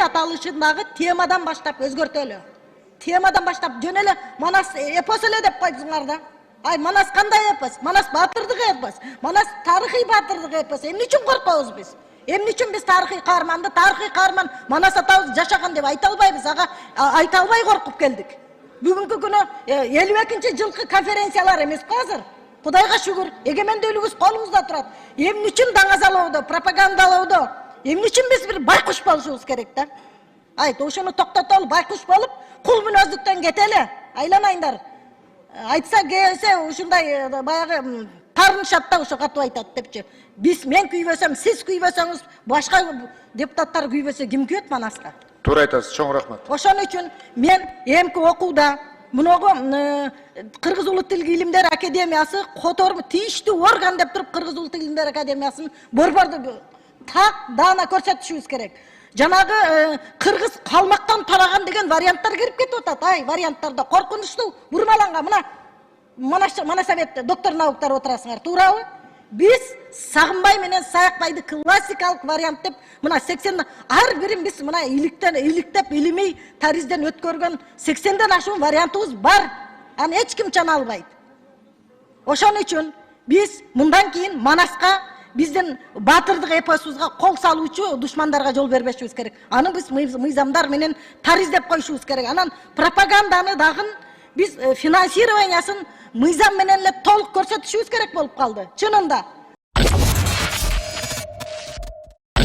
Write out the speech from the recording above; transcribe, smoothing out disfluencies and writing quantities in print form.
аталышындагы темадан баштап өзгөртөлү. Темадан баштап жөн эле Манас эпос эле деп койдуңар да. Ай, Манас кандай эпос? Манас батырдык эпос. Манас тарыхый батырдык эпос. Эмне үчүн коркобуз биз? Эмне үчүн биз тарыхый каарман Манас атабыз жашаган деп айта албайбыз? Ага айта албай коркуп келдик. Бүгүнкү күнү 52-жылкы конференциялар эмес азыр. Кудайга шүгүр, эгемендүүлүгүбүз колубузда турат. Эмне үчүн даңазалоодо, пропагандалоодо? Эмне үчүн биз бир байкуш болушубуз керек да? Айт, ошону токтотолу, байкуш болуп, кул мүнөздүктөн кетели. Айланайындар. Айтса келсе ушундай баягы тарынышатта ошо катып айтат депчи. Мен күйбөсөм, сиз күйбөсөңүз, башка депутаттар күйбөсө ким күйөт Манаска? Туура айтасыз, чоң рахмат. Ошон үчүн мен эмки окууда муногу Кыргыз Улут тил илимдер академиясы котормо тийиштүү орган деп туруп Кыргыз Улут тил илимдер академиясын борборду так даана көрсөтүшүбүз керек. Жанагы кыргыз калмактан тараган деген варианттар кирип кетип атат. Ай, варианттарда коркунучтуу бурмаланган мына Манасабет доктор науктар отурасыңар, туурабы? Биз Сагынбай менен Саякбайды классикалык вариант деп мына 80 ар бирин биз мына иликтеп илимий таризден өткөргөн 80ден ашуун вариантыбыз бар. Аны эч ким чана албайт. Ошон үчүн биз мындан кийин Манаска биздин батырдык эпосубузга кол салуучу душмандарга жол бербешибиз керек. Аны биз мыйзамдар менен тариздеп коюшубуз керек. Анан пропаганданы дагы биз финансированиясын мыйзам менен эле толук көрсөтүшүбүз керек болуп калды. Чынында